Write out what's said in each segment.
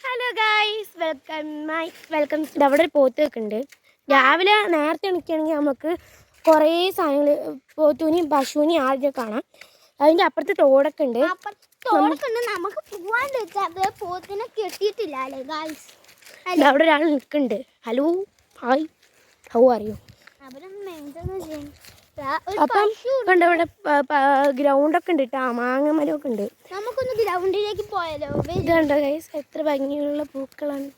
Hello guys welcome. അവിടെ ഒരു പോത്ത് വെക്കുന്നുണ്ട്. രാവിലെ നേരത്തെ എണിക്കുകയാണെങ്കിൽ നമുക്ക് കുറേ സാധനങ്ങൾ പോത്തൂനെയും പശുവിനെയും ആടിനെ കാണാം. അതിൻ്റെ അപ്പുറത്ത് തോടൊക്കെ ഉണ്ട്. നമുക്ക് പോത്തിനെ കെട്ടിയിട്ടില്ല അല്ലേ ഗൈസ്? അവിടെ ഒരാൾ നിൽക്കുന്നുണ്ട്. ഹലോ ഹായ് ഹൗ അറിയോ? അപ്പം കണ്ടോ ഇവിടെ ഗ്രൗണ്ടൊക്കെ ഉണ്ട് കേട്ടോ. മാങ്ങമരമൊക്കെ ഉണ്ട്. നമുക്കൊന്ന് ഗ്രൗണ്ടിലേക്ക് പോയാലോ? ഇതുണ്ടോ ഗൈസ്, എത്ര ഭംഗിയുള്ള പൂക്കളാണ്.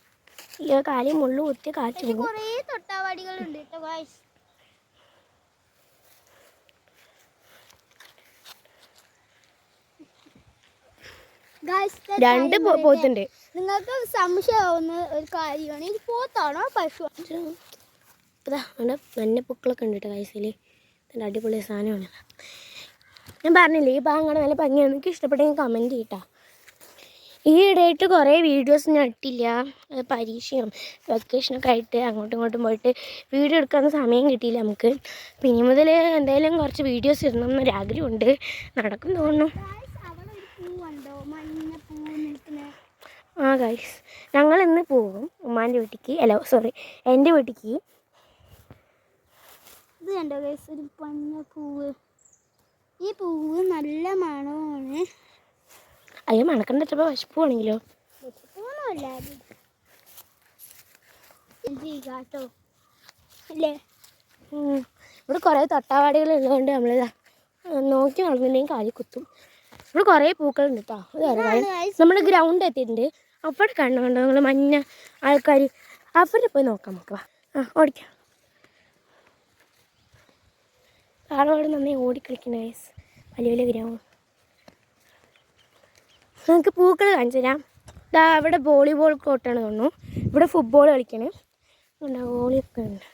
ഈ കാര്യം മുള്ളു കുത്തി കാച്ചു. കുറേ തൊട്ടാവാടികളുണ്ട് കേട്ടോ ഗൈസ്. രണ്ട് പോത്തുണ്ട്. നിങ്ങൾക്ക് സംശയമാവുന്ന ഒരു കാര്യമാണ്, ഇത് പോത്താണോ പശു? നല്ല പൂക്കളൊക്കെ ഉണ്ട് കേട്ടോ ഗൈസിൽ. നല്ല അടിപൊളി സാധനമാണ്. ഞാൻ പറഞ്ഞില്ലേ ഈ ഭാഗം കാണാൻ നല്ല ഭംഗിയാണ്. എനിക്ക് ഇഷ്ടപ്പെട്ടെങ്കിൽ കമൻറ്റ് ചെയ്യട്ടോ. ഈ ഇടയായിട്ട് കുറേ വീഡിയോസ് ഞാൻ ഇട്ടില്ല. പരീക്ഷയും വെക്കേഷനൊക്കെ ആയിട്ട് അങ്ങോട്ടും ഇങ്ങോട്ടും പോയിട്ട് വീഡിയോ എടുക്കാൻ സമയം കിട്ടിയില്ല നമുക്ക്. പിന്നെ മുതൽ എന്തായാലും കുറച്ച് വീഡിയോസ് ഇടണം എന്നൊരാഗ്രഹമുണ്ട്. നടക്കും തോന്നുന്നു. ആ ഗൈസ്, ഞങ്ങൾ ഇന്ന് പോകും ഉമ്മാൻ്റെ വീട്ടിലേക്ക്. അല്ല സോറി, എൻ്റെ വീട്ടിലേക്ക്. ഇത് കണ്ടോ ഗൈസ്, ഒരു പഞ്ഞ പൂവ്. ഈ പൂവ് നല്ല മണമാണ്. അയ്യോ, മണക്കണ്ട ചിലപ്പോൾ വിശപ്പുവാണെങ്കിലോ? കേട്ടോ അല്ലേ? ഇവിടെ കുറേ തൊട്ടാവാടികൾ ഉള്ളതുകൊണ്ട് നമ്മളിതാ നോക്കി നടന്നില്ലെങ്കിൽ കാലി കുത്തും. ഇവിടെ കുറേ പൂക്കളുണ്ട് കേട്ടോ. നമ്മൾ ഗ്രൗണ്ട് എത്തിയിട്ടുണ്ട്. അവിടെ കണ്ടോ നിങ്ങൾ മഞ്ഞ ആൾക്കാർ. അവിടെ പോയി നോക്കാം നമുക്ക്. ഓടിക്കാം. ആളോട് നന്നായി ഓടിക്കളിക്കണ ഗൈസ്. വലിയ വലിയ ഗ്രൗണ്ട്. നമുക്ക് പൂക്കൾ കാണിച്ചു തരാം. ഇതാ അവിടെ വോളിബോൾ കോർട്ടാണ് തോന്നുന്നു. ഇവിടെ ഫുട്ബോൾ കളിക്കണേ. വോളിയൊക്കെ ഉണ്ട്.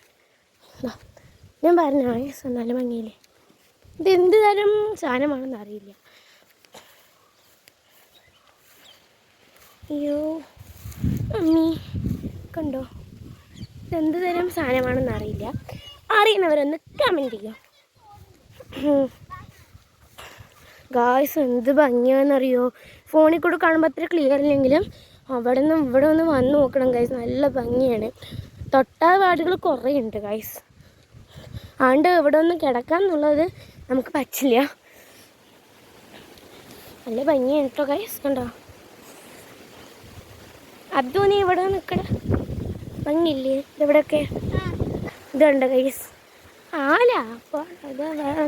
ഞാൻ പറഞ്ഞ ഗൈസ് നല്ല ഭംഗിയില്ലേ. ഇത് എന്ത് തരം സാധനമാണെന്ന് അറിയില്ല. അയ്യോ അമ്മീ കണ്ടോ, ഇതെന്ത് തരം സാധനമാണെന്ന് അറിയില്ല. അറിയുന്നവരൊന്ന് കമൻറ്റ് ചെയ്യാം. ഗായ്സ് എന്ത് ഭംഗിയാണെന്നറിയോ. ഫോണിൽ കൂടെ കാണുമ്പോൾ അത്ര ക്ലിയർ ഇല്ലെങ്കിലും അവിടെ നിന്ന് ഇവിടെ ഒന്ന് വന്ന് നോക്കണം ഗായ്സ്. നല്ല ഭംഗിയാണ്. തൊട്ടാവാടുകൾ കുറേ ഉണ്ട് ഗായ്സ്. അതുകൊണ്ട് ഇവിടെ ഒന്ന് കിടക്കാം എന്നുള്ളത് നമുക്ക് പറ്റില്ല. നല്ല ഭംഗിയാണ് കേട്ടോ ഗായ്സ്. കണ്ടോ, അതും നീ ഇവിടെ നിൽക്കട ഭംഗിയില്ലേ ഇവിടെയൊക്കെ. ഇതുണ്ട് ഗൈസ് ആല. അപ്പോൾ അത് വേറെ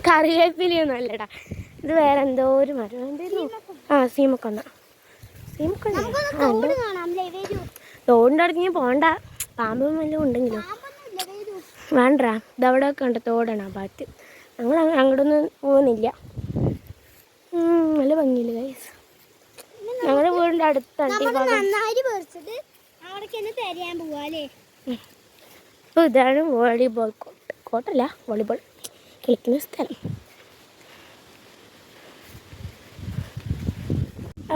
കറിവേപ്പിലയൊന്നും അല്ലടാ, ഇത് വേറെ എന്തോ ഒരു മരം. എന്തായിരുന്നു? സീമക്കൊന്ന. തോടിൻ്റെ അടുത്ത് ഞാൻ പോകണ്ട. പാമ്പും വല്ലതും ഉണ്ടെങ്കിലോ? വേണ്ട, ഇതവിടെ കണ്ട തോടാണ് ആ ഭാഗത്ത്. ഞങ്ങൾ അങ്ങോട്ടൊന്നും പോകുന്നില്ല. നല്ല ഭംഗിയില്ല ഗൈസ്. ഞങ്ങളുടെ വീടിൻ്റെ അടുത്താണ്. ഇപ്പോൾ ഇതാണ് വോളിബോൾ കോട്ടല്ല, വോളിബോൾ കളിക്കുന്ന സ്ഥലം.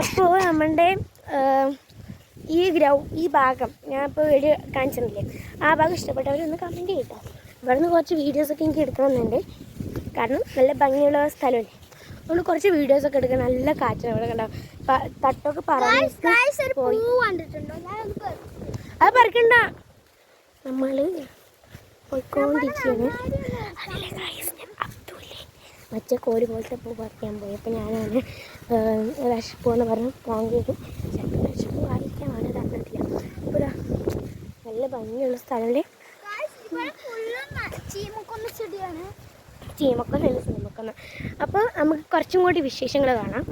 അപ്പോൾ നമ്മളുടെ ഈ ഭാഗം ഞാൻ ഇപ്പോൾ വീഡിയോ കാണിച്ചിട്ടില്ലേ, ആ ഭാഗം ഇഷ്ടപ്പെട്ടവരൊന്ന് കമൻറ്റ് ചെയ്യട്ടോ. ഇവിടെ നിന്ന് കുറച്ച് വീഡിയോസൊക്കെ എനിക്ക് എടുക്കണമെന്നുണ്ട്. കാരണം നല്ല ഭംഗിയുള്ള സ്ഥലമല്ലേ. നമ്മൾ കുറച്ച് വീഡിയോസൊക്കെ എടുക്കാൻ. നല്ല കാറ്റാണ് ഇവിടെ. കണ്ടോ തട്ടൊക്കെ പറഞ്ഞു. അത് പറിക്കണ്ട, നമ്മൾ പോയിക്കൊണ്ടിരിക്കുകയാണ്. അതല്ലേ ഗൈസ്, ഞാൻ അബ്ദുല്ലേ മറ്റേ കോഴി പോലത്തെ പൂ പറിക്കാൻ പോയി. അപ്പോൾ ഞാനവന് വിശപ്പോന്ന് പറഞ്ഞ് വാങ്ങിയത്. ചിലപ്പോൾ വിശപ്പ് വായിക്കാൻ വേണ്ടി തന്നിട്ടില്ല. അപ്പോൾ നല്ല ഭംഗിയുള്ള സ്ഥലമല്ലേ. ചീമക്കൊന്നല്ല, ചീമക്കൊന്ന. അപ്പോൾ നമുക്ക് കുറച്ചും കൂടി വിശേഷങ്ങൾ കാണാം.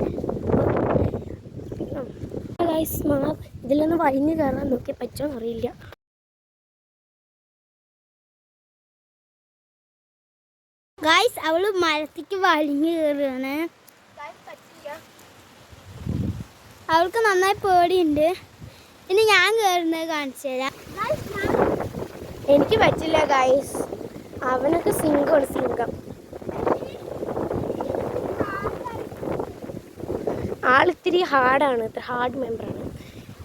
ഗൈസ്, ഇതിലൊന്ന് വലിഞ്ഞ് കയറാൻ നോക്കിയാൽ പറ്റുമോ അറിയില്ല. ഗൈസ്, അവള് മരത്തേക്ക് വലിഞ്ഞു കയറുകയാണ്. അവൾക്ക് നന്നായി പേടിയുണ്ട്. ഇനി ഞാൻ കയറുന്നത് കാണിച്ചു തരാം. എനിക്ക് പറ്റില്ല ഗൈസ്. അവനൊക്കെ സിംഗമാണ്, സിംഗം. ആളിത്തിരി ഹാർഡാണ്, ഇത്ര ഹാർഡ് മെമ്പറാണ്.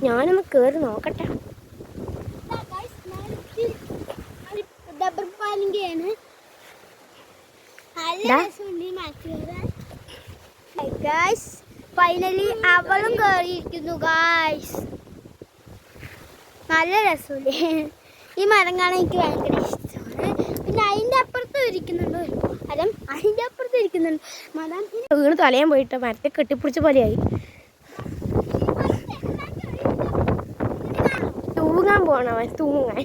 ഞാനൊന്ന് കയറി നോക്കട്ടെ. ഡബർ പാലിൻ്റെയാണ്. നല്ല രസമുണ്ട്. ഗൈസ് ഫൈനലി അവളും കയറിയിരിക്കുന്നു ഗായ്സ്. നല്ല രസമല്ലേ ഈ മരം കാണാൻ എനിക്ക് ഭയങ്കര ഇഷ്ടമാണ്. പിന്നെ അതിൻ്റെ അപ്പുറത്തും ഇരിക്കുന്നുണ്ട് മരം, അതിൻ്റെ അപ്പുറത്തും ഇരിക്കുന്നുണ്ട് മരം. വീണ് തലയാൻ പോയിട്ട് മരത്തെ കെട്ടിപ്പിടിച്ച പോലെയായി. തൂങ്ങാൻ പോകണം അവൻ, തൂങ്ങാൻ.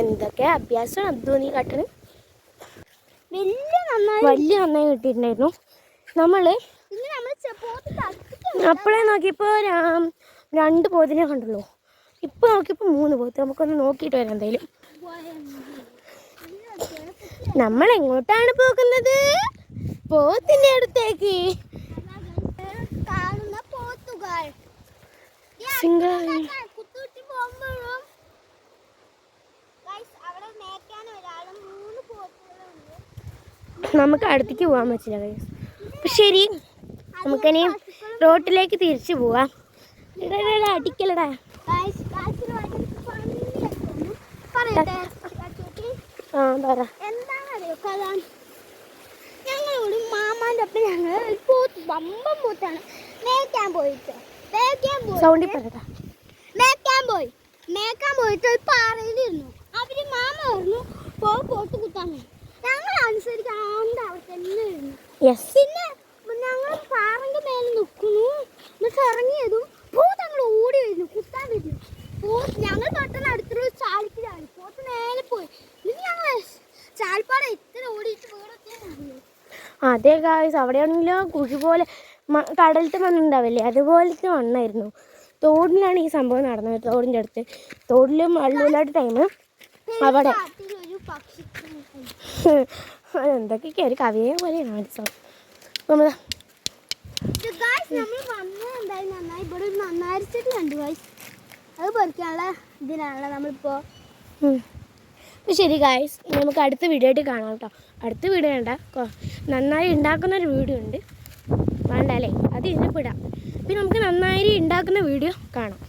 എന്തൊക്കെ അഭ്യാസം അബ്ദു നീ കാട്ടണ്. വലിയ നന്നായി കിട്ടിയിട്ടുണ്ടായിരുന്നു. നമ്മള് അപ്പോഴേ നോക്കിയപ്പോൾ 2 പോത്തിനെ കണ്ടുള്ളൂ. ഇപ്പൊ നോക്കിയപ്പോൾ 3 പോത്ത്. നമുക്കൊന്ന് നോക്കിയിട്ട് വരാം എന്തായാലും. നമ്മൾ എങ്ങോട്ടാണ് പോകുന്നത്? പോത്തിന്റെ അടുത്തേക്ക്. നമുക്ക് അടുത്തേക്ക് പോകാൻ പറ്റില്ല ഗൈസ്. അപ്പം ശരി, നമുക്കിനി റോട്ടിലേക്ക് തിരിച്ചു പോവാം. അടിക്കലടാ. ആ പറ. എന്താണറിയോ കഥ? ഞങ്ങളോട് മാമാൻ്റെ ഒപ്പം ഞങ്ങൾ വമ്പം പോത്താണ് മേയ്ക്കാൻ പോയിട്ട് സൗണ്ടിൽ പറയട്ടാ. മേയ്ക്കാൻ പോയിട്ട് ഒരു പാറയിലിരുന്നു. അവര് മാമ പറഞ്ഞു പോത്ത് കുത്താൻ. ഞങ്ങൾ അനുസരിക്കാണ്ട് അവിടെ തന്നെ ഇരുന്നു. പിന്നെ ഞങ്ങൾ പാറന്റെ മേലെ നിൽക്കുന്നു. എന്നിട്ട് ഇറങ്ങിയതും പോത്ത് ഞങ്ങൾ ഓടി വരുന്നു, കുത്താൻ വരുന്നു. ഞങ്ങൾ പെട്ടെന്ന് അടുത്തൊരു ചാലിക്ക് ചാടി. പോത്ത് നേരെ പോയി. പിന്നെ ഞങ്ങൾ ചാൽപ്പാറ ഇത്ര ഓടിയിട്ട് വീടൊക്കെ. അതെ ഗായ്സ്, അവിടെയാണെങ്കിലോ കുഴി പോലെ കടലത്തെ മണ്ണുണ്ടാവില്ലേ, അതുപോലത്തെ മണ്ണായിരുന്നു. തോടിലാണ് ഈ സംഭവം നടന്നത്. തോടിൻ്റെ അടുത്ത്, തോടിലും വെള്ളമില്ലാത്ത ടൈം അവിടെ എന്തൊക്കെയൊക്കെ ഒരു കവിയെ പോലെയാണ് മനസ്സം. നമ്മൾ ഇവിടെ ഒരു നന്നാരിച്ചെടി കണ്ടു ഗായ്സ്. അത് പറിക്കാനുള്ള ഇതിനാണല്ലോ നമ്മളിപ്പോൾ. അപ്പോൾ ശരി ഗായ്സ്, നമുക്ക് അടുത്ത വീഡിയോ ആയിട്ട് കാണാം കേട്ടോ. അടുത്ത വീഡിയോ വേണ്ട, നന്നായി ഉണ്ടാക്കുന്നൊരു വീഡിയോ ഉണ്ട്, വേണ്ട അല്ലേ? അത് ഇതിനിപ്പോൾ ഇടാം. പിന്നെ നമുക്ക് നന്നായി ഉണ്ടാക്കുന്ന വീഡിയോ കാണാം.